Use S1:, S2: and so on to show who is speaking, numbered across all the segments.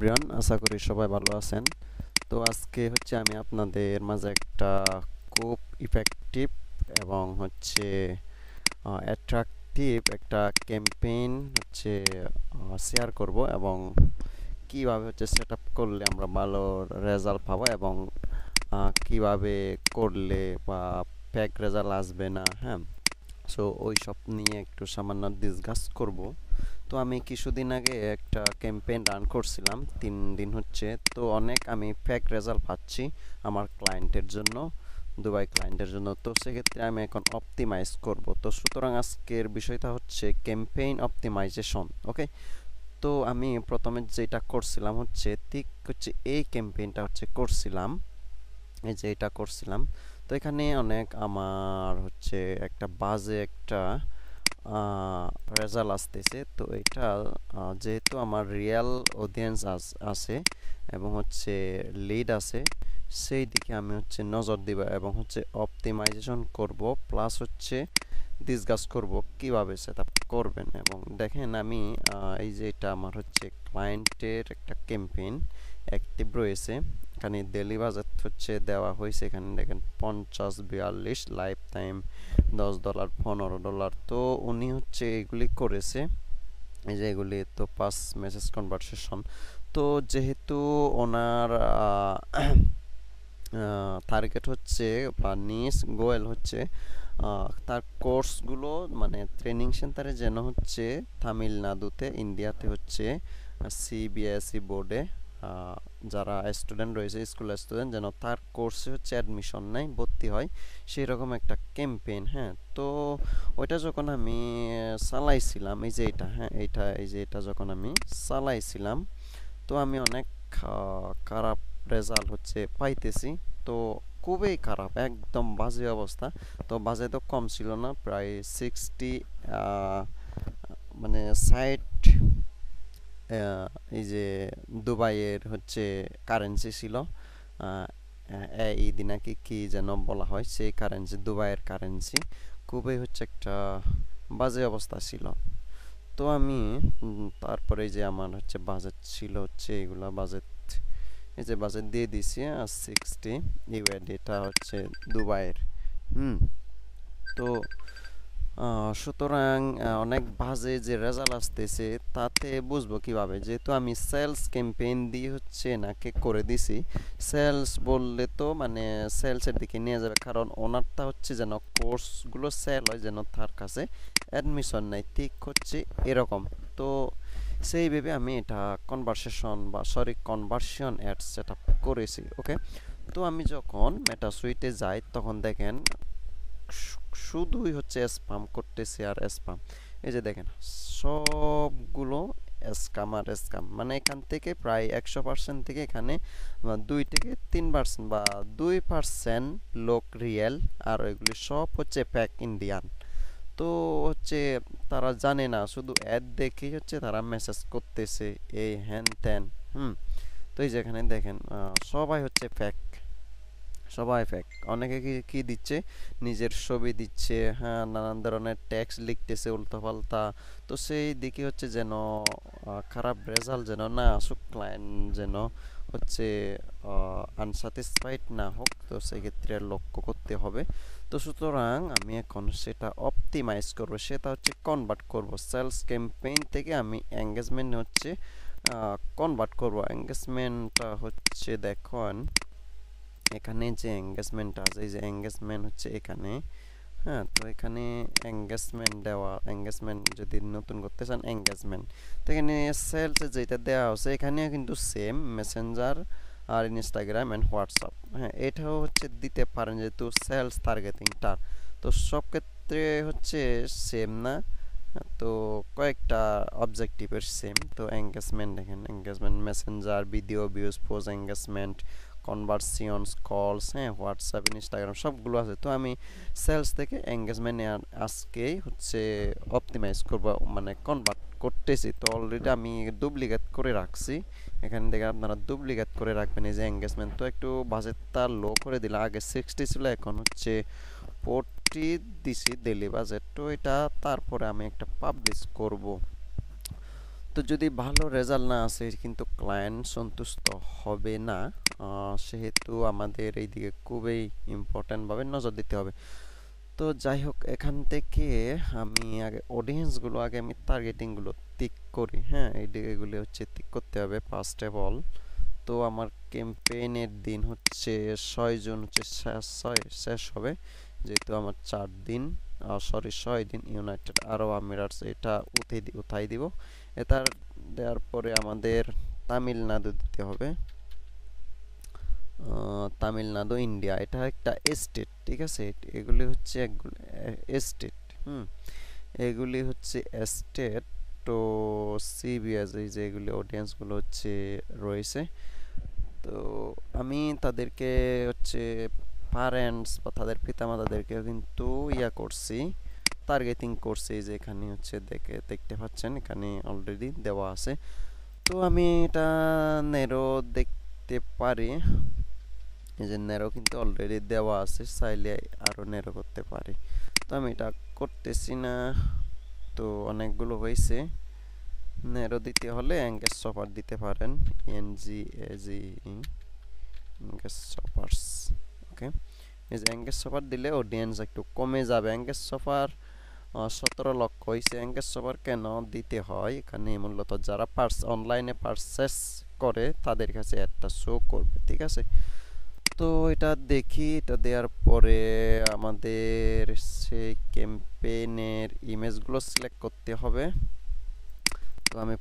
S1: Everyone, আশা করি সবাই ভালো আছেন। তো আজকে আমি আপনাদের মাঝে একটা খুব ইফেক্টিভ এবং অ্যাট্রাকটিভ একটা ক্যাম্পেইন শেয়ার করব, এবং কিভাবে সেট আপ করলে আমরা ভালো রেজাল্ট পাবো, এবং কিভাবে করলে বা ফেক রেজাল্ট আসবে না। হ্যাঁ, সো ওই সব নিয়ে একটু সামান্য ডিসকাস করব। তো আমি কিছুদিন আগে একটা ক্যাম্পেইন রান করছিলাম, 3 দিন হচ্ছে। তো অনেক আমি ফেক রেজাল্ট পাচ্ছি আমার ক্লায়েন্টের জন্য, দুবাই ক্লায়েন্টের জন্য। তো সেক্ষেত্রে আমি এখন অপটিমাইজ করব। তো সুতরাং আজকের বিষয়টা হচ্ছে ক্যাম্পেইন অপটিমাইজেশন। ওকে, তো আমি প্রথমে যেটা করছিলাম এই ক্যাম্পেইনটা করছিলাম, এই যে এটা করছিলাম। তো এখানে অনেক আমার একটা বাজে একটা রেজাল্ট আসতেছে। তো এটা যেহেতু আমার রিয়েল অডিয়েন্স আছে এবং লিড আছে, সেই দিকে আমি নজর দিব এবং অপটিমাইজেশন করব, প্লাস ডিসকাস করব কিভাবে সেটআপ করবেন। এবং দেখেন আমি এই যে এটা আমার ক্লায়েন্টের একটা ক্যাম্পেইন অ্যাক্টিভ রয়েছে। এখানে ডেলি বাজেট দেওয়া হয়েছে। এখানে দেখেন 50-42 লাইফ টাইম $10 $15। তো উনি এগুলি করেছে, এই যে এগুলি তো 5 মেসেজ কনভারসেশন। তো যেহেতু ওনার টার্গেট বা নিস গোয়েল তার কোর্সগুলো মানে ট্রেনিং সেন্টারে যেন তামিলনাড়ুতে, ইন্ডিয়াতে সিবিএসই বোর্ডে যারা স্টুডেন্ট রয়েছে, স্কুল স্টুডেন্ট যেন তার কোর্সে অ্যাডমিশন নেয়, ভর্তি হয়, সেই রকম একটা ক্যাম্পেইন। হ্যাঁ, তো ওইটা যখন আমি চালাইছিলাম, এই যে এটা, হ্যাঁ এইটা, এই যে এটা যখন আমি চালাইছিলাম, তো আমি অনেক খারাপ রেজাল্ট পাইতেছি। তো খুবই খারাপ, একদম বাজে অবস্থা। তো বাজে তো কম ছিল না, প্রায় 60, মানে 60, এই যে দুবাইয়ের কারেন্সি ছিল, এই দিনাকে কি যেন বলা হয়, সেই কারেন্সি, দুবাইয়ের কারেন্সি। খুবই একটা বাজে অবস্থা ছিল। তো আমি তারপরে এই যে আমার বাজেট ছিল এগুলা বাজেট, এই যে বাজেট দিয়ে দিছি 60 ইউএড, এটা দুবাইয়ের। হুম, তো সুতরাং অনেক বাজে যে রেজাল্ট আসতেছে, তাতে বুঝবো কিভাবে, যেহেতু আমি সেলস ক্যাম্পেইন দিয়ে নাকে করে দিছি। সেলস বললে তো মানে সেলসের দিকে নিয়ে যাবে, কারণ ওনারটা যেন কোর্সগুলো সেল হয়, যেন তার কাছে অ্যাডমিশন নেই, ঠিক এরকম। তো সেই ভেবে আমি এটা কনভার্সন অ্যাডস সেটআপ করেছি। ওকে, তো আমি যখন মেটা সুইটে যাই, তখন দেখেন শুধুই স্পাম করতেছে আর স্পাম। এই যে দেখেন সবগুলো স্ক্যাম আর স্ক্যাম, মানে এখান থেকে প্রায় 100% থেকে এখানে 2 থেকে 3% বা 2% লোক রিয়েল, আর ওইগুলি সব ফেক ইন্ডিয়ান। তো তারা জানে না, শুধু অ্যাড দেখেই তারা মেসেজ করতেছে, এই হ্যান ত্যান। তো এই যেখানে দেখেন সবাই ফেক, সবাই ফেক। অনেকে কি কি দিচ্ছে, নিজের ছবি দিচ্ছে, হ্যাঁ, নানান ধরনের ট্যাক্স লিখতেছে উল্টোপাল্টা। তো সেই দিকে যেন খারাপ রেজাল্ট যেন না আসুক, ক্লায়েন্ট যেন আনস্যাটিসফাইড না হোক, তো সেক্ষেত্রে লক্ষ্য করতে হবে। তো সুতরাং আমি এখন সেটা অপটিমাইজ করব, সেটা কনভার্ট করব সেলস ক্যাম্পেইন থেকে আমি এঙ্গেজমেন্ট কনভার্ট করব। এঙ্গেজমেন্টটা দেখুন এখানে যে এঙ্গেজমেন্ট আছে, এই যে এঙ্গেজমেন্ট এখানে। হ্যাঁ, তো এখানে এঙ্গেজমেন্ট দেওয়া, এঙ্গেজমেন্ট যদি নতুন করতে চান এঙ্গেজমেন্ট, তো এখানে সেলসে যেটা দেওয়া হচ্ছে এখানে কিন্তু সেম মেসেঞ্জার আর ইনস্টাগ্রাম অ্যান্ড হোয়াটসঅ্যাপ। হ্যাঁ, এটাও দিতে পারেন, যেহেতু সেলস টার্গেটিংটা তো সব ক্ষেত্রে সেম না। তো কয়েকটা অবজেক্টিভের সেম। তো এঙ্গেজমেন্ট দেখেন, engagement messenger, video views, post engagement, conversions, calls, হ্যাঁ, হোয়াটসঅ্যাপ, ইনস্টাগ্রাম সবগুলো আছে। তো আমি সেলস থেকে এঙ্গেজমেন্ট আজকেই অপটিমাইজ করব, মানে কনভার্ট করতেছি। তো অলরেডি আমি ডুপ্লিকেট করে রাখছি, এখানে দেখে আপনারা ডুপ্লিকেট করে রাখবেন। এই যে এঙ্গেজমেন্ট, তো একটু বাজেটটা লো করে দিলাম, আগে 60 ছিল, এখন 40 দিছি ডেলি বাজেট। তো এটা তারপরে আমি একটা পাবলিশ করব। তো যদি ভালো রেজাল্ট না আসে কিন্তু ক্লায়েন্ট সন্তুষ্ট হবে না, সেহেতু আমাদের এইদিকে খুবই ইম্পর্ট্যান্টভাবে নজর দিতে হবে। তো যাই হোক, এখান থেকে আমি আগে অডিয়েন্সগুলো আগে আমি টার্গেটিংগুলো টিক করি। হ্যাঁ, এগুলি হচ্ছে টিক করতে হবে ফার্স্ট অফ অল। তো আমার ক্যাম্পেইনের দিন হচ্ছে 6 জুন হচ্ছে শেষ হবে, যেহেতু আমার 4 দিন, সরি 6 দিন ইউনাইটেড আরব আমিরাটস এটা উঠাই দিব। এটা দেওয়ার পরে আমাদের তামিলনাড়ু দিতে হবে। তামিলনাড়ু ইন্ডিয়া এটা একটা স্টেট, ঠিক আছে। এগুলি হচ্ছে স্টেট। এগুলি হচ্ছে স্টেট। তো সিবিএস এই যে এগুলি অডিয়েন্সগুলো হচ্ছে রয়েছে। তো আমি তাদেরকে হচ্ছে প্যারেন্টস বা তাদের পিতামাতাদেরকে কিন্তু করছি, টার্গেটিং করছি, যে এখানে হচ্ছে দেখতে পাচ্ছেন এখানে অলরেডি দেওয়া আছে। তো আমি এটা নেরো দেখতে পারি, এই যে নেরো কিন্তু অলরেডি দেওয়া আছে, চাইলে আরো নেরো করতে পারি। তো আমি এটা করতেছি না। তো অনেকগুলো হয়েছে। নেরো দিতে হলে এঙ্গেজ সফার দিতে পারেন, NGAGE এঙ্গেজ সফার্স। ওকে, এই যে এঙ্গেজ সফার দিলে অডিয়েন্স একটু কমে যাবে। এঙ্গেজ সফার 17 লক্ষ হয়েছে। এঙ্গেজ সফার কেন দিতে হয়, এখানে মূলত যারা অনলাইনে পারচেস করে তাদের কাছে একটা শো করবে, ঠিক আছে। তো এটা দেখি, এটা দেওয়ার পরে আমাদের সেই ক্যাম্পেইনের ইমেজগুলো সিলেক্ট করতে হবে। তো আমি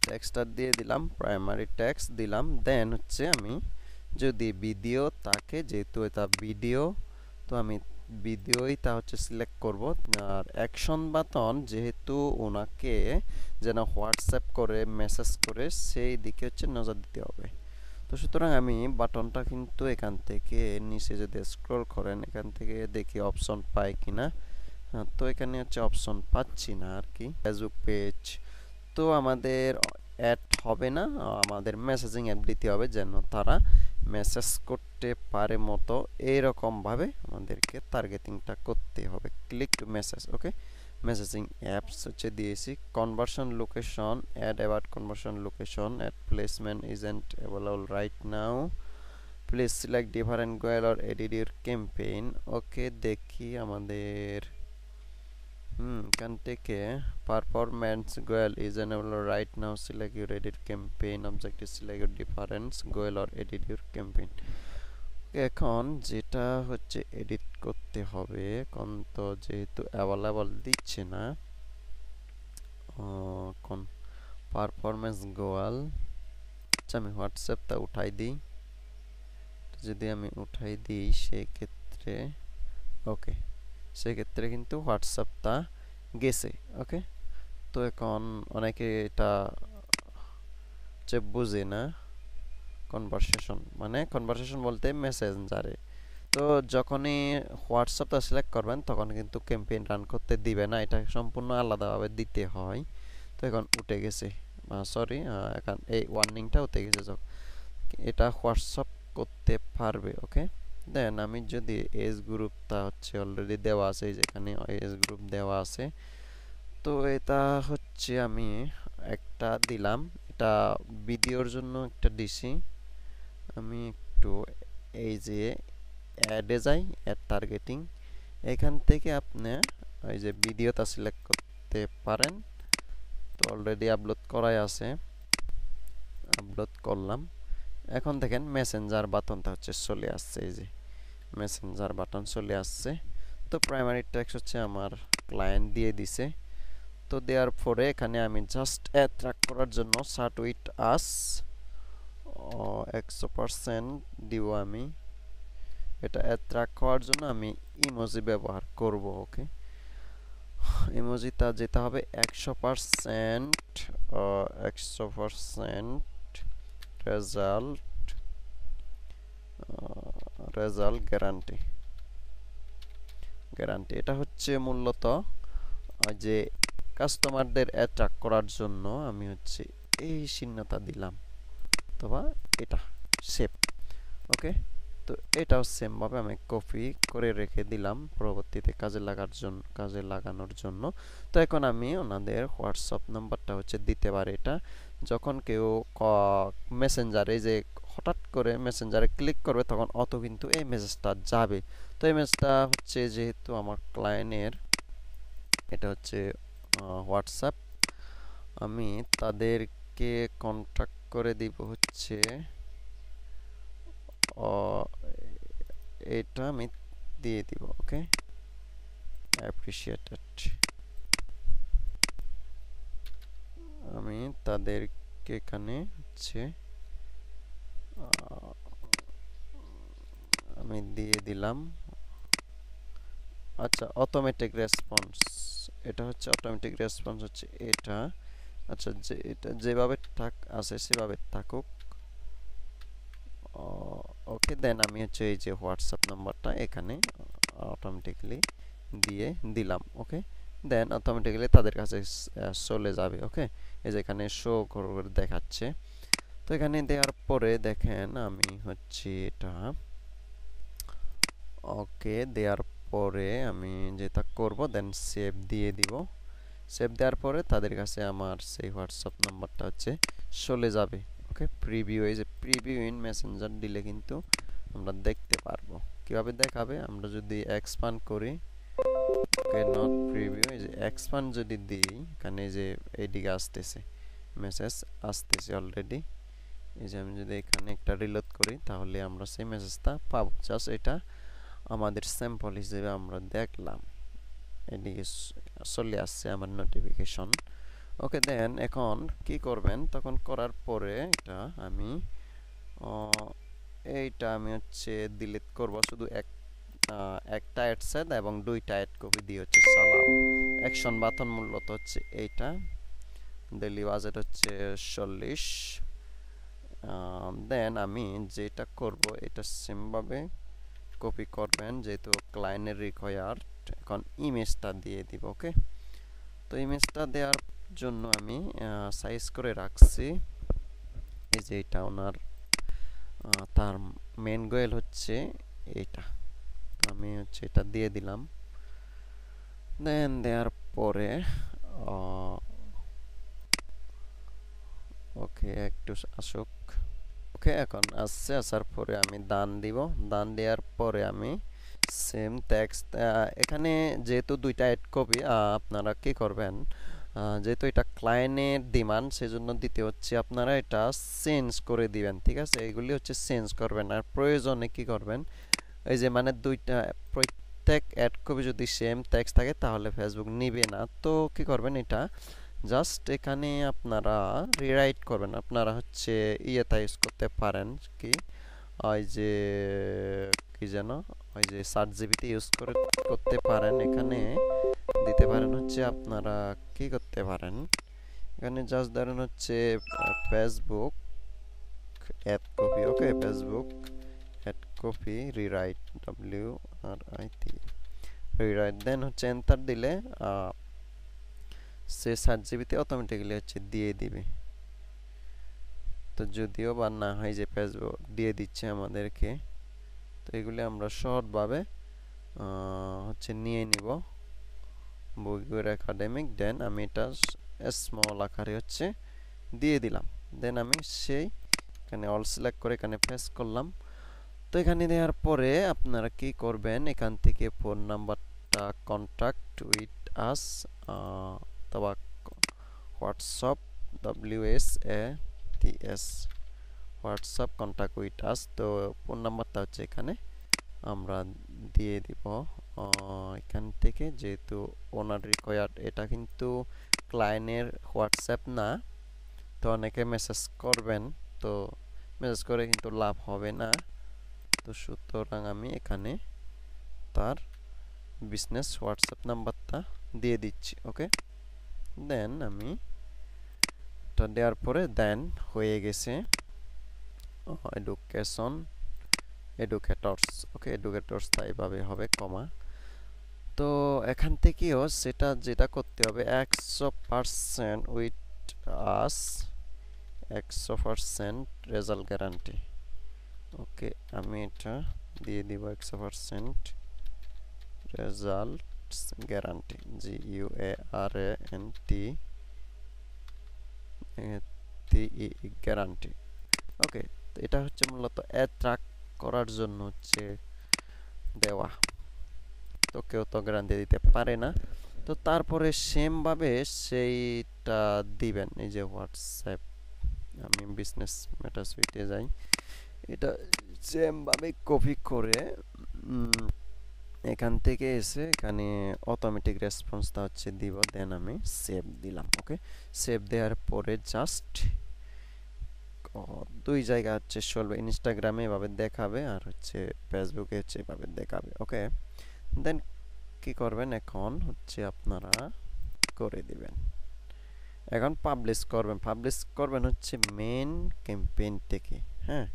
S1: টেক্সটটা দিয়ে দিলাম, প্রাইমারি টেক্সট দিলাম। দেন হচ্ছে আমি যদি ভিডিও থাকে, যেহেতু এটা ভিডিও, তো আমি ভিডিওই তা হচ্ছে সিলেক্ট করব। আর অ্যাকশন বাটন যেহেতু ওনাকে যেন হোয়াটসঅ্যাপ করে মেসেজ করে সেই দিকে হচ্ছে নজর দিতে হবে। তো সুতরাং আমি বাটনটা কিন্তু এখান থেকে নিচে যদি স্ক্রল করেন, এখান থেকে দেখি অপশন পাই কিনা। তো এখানে হচ্ছে অপশন পাচ্ছি না আর কি। ফেসবুক পেজ তো আমাদের অ্যাড হবে না, আমাদের মেসেজিং অ্যাপ দিতে হবে যেন তারা মেসেজ করতে পারে মতো এইরকম ভাবে আমাদেরকে টার্গেটিংটা করতে হবে। Click to message, okay. Messaging apps হচ্ছে দিয়েছি। Conversion location, ad about conversion location, ad placement isn't available right now, please select different goal or edit your campaign. Okay, দেখি আমাদের এখান থেকে performance goal is enable right now, select your edit campaign, objective select your difference goal or edit your campaign. এখন যেটা হচ্ছে edit করতে হবে, এখন তো যেহেতু অ্যাভেলেবল দিচ্ছে না, এখন পারফরম্যান্স গোয়াল, আচ্ছা আমি হোয়াটসঅ্যাপটা উঠাই দিই। যদি আমি উঠাই দিই সেক্ষেত্রে, ওকে, সেক্ষেত্রে কিন্তু হোয়াটসঅ্যাপটা গেছে। ওকে, তো এখন অনেকে এটা হচ্ছে বুঝে না। কনভারসেশন বলতে মেসেঞ্জারে। তো যখনই হোয়াটসঅ্যাপটা সিলেক্ট করবেন তখন কিন্তু ক্যাম্পেইন রান করতে দিবে না, এটা সম্পূর্ণ আলাদাভাবে দিতে হয়। তো এখন উঠে গেছে, সরি, এখন এই ওয়ার্নিংটা উঠে গেছে। এটা হোয়াটসঅ্যাপ করতে পারবে। ওকে, দেন আমি যদি এজ গ্রুপটা হচ্ছে অলরেডি দেওয়া আছে, যেখানে এজ গ্রুপ দেওয়া আছে, তো এটা হচ্ছে আমি একটা দিলাম, এটা ভিডিওর জন্য একটা দিছি। আমি একটু এই যে অ্যাডে যাই, অ্যাড টার্গেটিং, এখান থেকে আপনি এই যে ভিডিওটা সিলেক্ট করতে পারেন। তো অলরেডি আপলোড করাই আছে, আপলোড করলাম। এখন দেখেন মেসেঞ্জার বাটনটা হচ্ছে চলে আসছে, এই যে মেসেঞ্জার বাটন চলে আসছে। তো প্রাইমারি টেক্সট হচ্ছে আমার ক্লায়েন্ট দিয়ে দিছে। তো দেওয়ার পরে এখানে আমি জাস্ট অ্যাট্রাক্ট করার জন্য শার্ট উইথ আস 100% দিব। আমি এটা অ্যাট্রাক্ট করার জন্য আমি ইমোজি ব্যবহার করব। ওকে, ইমোজিটা যেতে হবে 100%, 100% রেজাল্ট গ্যারান্টি। এটা হচ্ছে মূলত যে কাস্টমারদের অ্যাট্রাক্ট করার জন্য আমি হচ্ছে এই চিহ্নটা দিলাম, অথবা এটা শেপ। ওকে, তো তো এটাও সেম ভাবে আমি কপি করে রেখে দিলাম পরবর্তীতে কাজে লাগানোর জন্য। তো এখন আমি ওনাদের হোয়াটসঅ্যাপ নাম্বারটা হচ্ছে দিতে পারি। এটা যখন কেউ মেসেঞ্জারে যে হঠাৎ করে মেসেঞ্জারে ক্লিক করবে তখন অত কিন্তু এই মেসেজটা যাবে। তো এই মেসেজটা হচ্ছে যেহেতু আমার ক্লায়েন্টের এটা হচ্ছে হোয়াটসঅ্যাপ, আমি তাদেরকে কন্ট্যাক্ট করে দিব হচ্ছে এটা আমি দিয়ে দিব। ওকে, অ্যাপ্রিশিয়েটেড। আমি তাদেরকে এখানে হচ্ছে আমি দিয়ে দিলাম। আচ্ছা, অটোমেটিক রেসপন্স, এটা হচ্ছে অটোমেটিক রেসপন্স হচ্ছে এটা। আচ্ছা, যে এটা যেভাবে আছে সেভাবে থাকুক। ওকে, দেন আমি হচ্ছে এই যে হোয়াটসঅ্যাপ নাম্বারটা এখানে অটোমেটিক্যালি দিয়ে দিলাম। ওকে, দেন অটোমেটিক্যালি তাদের কাছে চলে যাবে। ওকে, এই যে এখানে শো করে দেখাচ্ছে। তো এখানে দেওয়ার পরে দেখেন আমি হচ্ছে এটা ওকে দেওয়ার পরে আমি যেটা করব দেন সেভ দিয়ে দিব। সেভ দেওয়ার পরে তাদের কাছে আমার সেই হোয়াটসঅ্যাপ নাম্বারটা হচ্ছে চলে যাবে। ওকে, প্রিভিউ, এই যে প্রিভিউ ইন মেসেঞ্জার দিলে কিন্তু আমরা দেখতে পারবো। কিভাবে দেখাবে, আমরা যদি এক্সপান্ড করি, ওকে নট প্রিভিউ, এই যে এক্সপান্ড যদি দিই এখানে যে এইদিকে আসতেছে মেসেজ আসতেছে অলরেডি। এই যে আমি যদি এখানে একটা রিলোড করি তাহলে আমরা সেই মেসেজটা পাবো। জাস্ট এটা আমাদের স্যাম্পল হিসেবে আমরা দেখলাম, এদিকে চলে আসছে আমার নোটিফিকেশন। ওকে, দেন এখন কি করবেন, তখন করার পরে এটা আমি হচ্ছে ডিলিট করব। শুধু একটা অ্যাডসেট এবং দুইটা অ্যাড কপি দিয়ে হচ্ছে চালাবো। অ্যাকশন বাটন মূলত হচ্ছে এইটা, ডেইলি বাজেট হচ্ছে 40। দেন আমি যেটা করব এটা সেমভাবে কপি করবেন, যেহেতু ক্লায়েন্টের রিকোয়ার্ড। এখন ইমেজটা দিয়ে দিব। ওকে, তো ইমেজটা দেওয়ার জন্য আমি সাইজ করে রাখছি। এই যে এটা ওনার তার মেন গোয়েল হচ্ছে এইটা, তো আমি হচ্ছে এটা দিয়ে দিলাম। দেন দেওয়ার পরে ওকে একটু আসুক। ওকে, এখন আসছে, আসার পরে আমি দান দিব। দান দেওয়ার পরে আমি সেম টেক্সট এখানে যেহেতু দুইটা অ্যাড কপি, আপনারা কি করবেন, যেহেতু এটা ক্লায়েন্টের ডিমান্ড সেজন্য দিতে হচ্ছে, আপনারা এটা চেঞ্জ করে দিবেন। ঠিক আছে, এগুলি হচ্ছে চেঞ্জ করবেন। আর প্রয়োজনে কি করবেন, এই যে মানে দুইটা প্রত্যেক অ্যাড কপি যদি সেম টেক্সট থাকে তাহলে ফেসবুক নিবে না। তো কি করবেন, এটা জাস্ট এখানে আপনারা রিরাইট করবেন। আপনারা হচ্ছে ইয়েটা ইউজ করতে পারেন, কি ওই যে কি যেন ওই যে সার্চ জিপিটি ইউজ করতে পারেন। এখানে দিতে পারেন হচ্ছে আপনারা কি করতে পারেন, এখানে জাস্ট ধরেন হচ্ছে Facebook ad copy. Okay, Facebook ad copy rewrite, WRIT rewrite, then হচ্ছে এন্টার দিলে সে সার্চ জিবিতে অটোমেটিক্যালি হচ্ছে দিয়ে দিবে। তো যদিও বা না হয় যে ফেসবুক দিয়ে দিচ্ছে আমাদেরকে, তো এগুলি আমরা শর্টভাবে হচ্ছে নিয়ে নিব বইগুর একাডেমিক। দেন আমি এটা স্মল আকারে হচ্ছে দিয়ে দিলাম। দেন আমি সেই এখানে অল সিলেক্ট করে এখানে প্রেস করলাম। তো এখানে দেওয়ার পরে আপনারা কি করবেন, এখান থেকে ফোন নাম্বারটা কন্ট্যাক্ট উইথ আস অথবা WhatsApp WSATS WhatsApp contact with us. তো ফোন নাম্বারটা হচ্ছে এখানে আমরা দিয়ে দিব। এখান থেকে যেহেতু ওনার রিকোয়ার্ড, এটা কিন্তু ক্লায়েন্টের হোয়াটসঅ্যাপ না, তো অনেকে মেসেজ করবেন, তো মেসেজ করে কিন্তু লাভ হবে না। তো সুতরাং আমি এখানে তার বিজনেস হোয়াটসঅ্যাপ নাম্বারটা দিয়ে দিচ্ছি। ওকে, দেন আমি এটা দেওয়ার পরে দেন হয়ে গেছে এডুকেশন এডুকেটরস। ওকে, এডুকেটরস এইভাবে হবে কমা। তো এখান থেকেও যেটা করতে হবে 100% উইথ আস 100% রেজাল্ট গ্যারান্টি। ওকে, আমি এটা দিয়ে দিব 100% রেজাল্টস গ্যারান্টি GUARANT গ্যারান্টি। ওকে, তো এটা হচ্ছে মূলত অ্যাড ট্র্যাক করার জন্য হচ্ছে দেওয়া, তো কেউ তো গ্যারান্টি দিতে পারে না। তো তারপরে সেম ভাবে সেইটা দিবেন। এই যে হোয়াটসঅ্যাপ, আমি বিজনেস মেটা সুইটে যাই, এটা সেম ভাবে কপি করে এখান থেকে এসে এখানে অটোমেটিক রেসপন্সটা হচ্ছে দিব, দেন আমি সেভ দিলাম। ওকে, সেভ দেওয়ার পরে জাস্ট দুই জায়গা হচ্ছে চলবে, ইনস্টাগ্রামে এভাবে দেখাবে আর হচ্ছে ফেসবুকে হচ্ছে এভাবে দেখাবে। ওকে, দেন কি করবেন, এখন হচ্ছে আপনারা করে দিবেন, এখন পাবলিশ করবেন হচ্ছে মেন ক্যাম্পেইন থেকে। হ্যাঁ,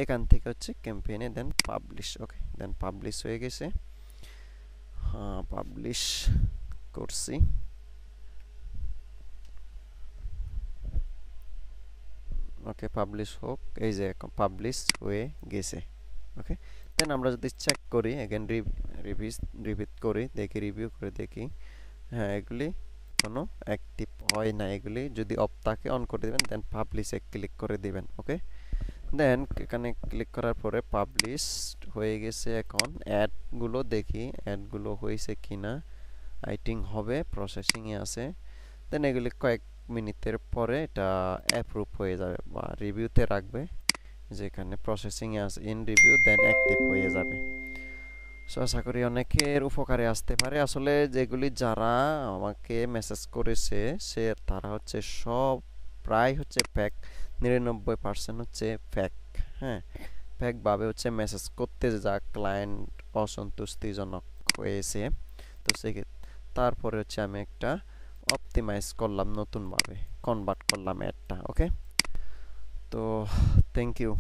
S1: এখান থেকে হচ্ছে ক্যাম্পেইনে দেন পাবলিশ। ওকে, দেন পাবলিশ হয়ে গেছে। হ্যাঁ, পাবলিশ করছি। ওকে, পাবলিশ হোক, এই যে পাবলিশ হয়ে গেছে। ওকে, দেন আমরা যদি চেক করি এগেন, রিভিট করি, দেখি রিভিউ করে দেখি, হ্যাঁ এগুলি কোনো অ্যাক্টিভ হয় না। এগুলি যদি অফ থাকে অন করে দিবেন, দেন পাবলিশে ক্লিক করে দিবেন। ওকে, দেন এখানে ক্লিক করার পরে পাবলিশ হয়ে গেছে। এখন অ্যাডগুলো দেখি, অ্যাডগুলো হয়েছে কিনা, আই থিঙ্ক হবে, প্রসেসিংয়ে আছে। দেন এগুলি কয়েক মিনিটের পরে এটা অ্যাপ্রুভ হয়ে যাবে বা রিভিউতে রাখবে, যেখানে প্রসেসিংয়ে আছে ইন রিভিউ, দেন অ্যাক্টিভ হয়ে যাবে। সো আশা করি অনেকের উপকারে আসতে পারে। আসলে যেগুলি যারা আমাকে মেসেজ করেছে তারা হচ্ছে সব প্রায় হচ্ছে ফ্যাক, 99% হচ্ছে ফ্যাক। হ্যাঁ, ফ্যাকভাবে হচ্ছে মেসেজ করতে যা ক্লায়েন্ট অসন্তুষ্টিজনক হয়েছে। তো তারপরে হচ্ছে আমি একটা অপটিমাইজ করলাম, নতুনভাবে কনভার্ট করলাম অ্যাডটা। ওকে, তো থ্যাংক ইউ।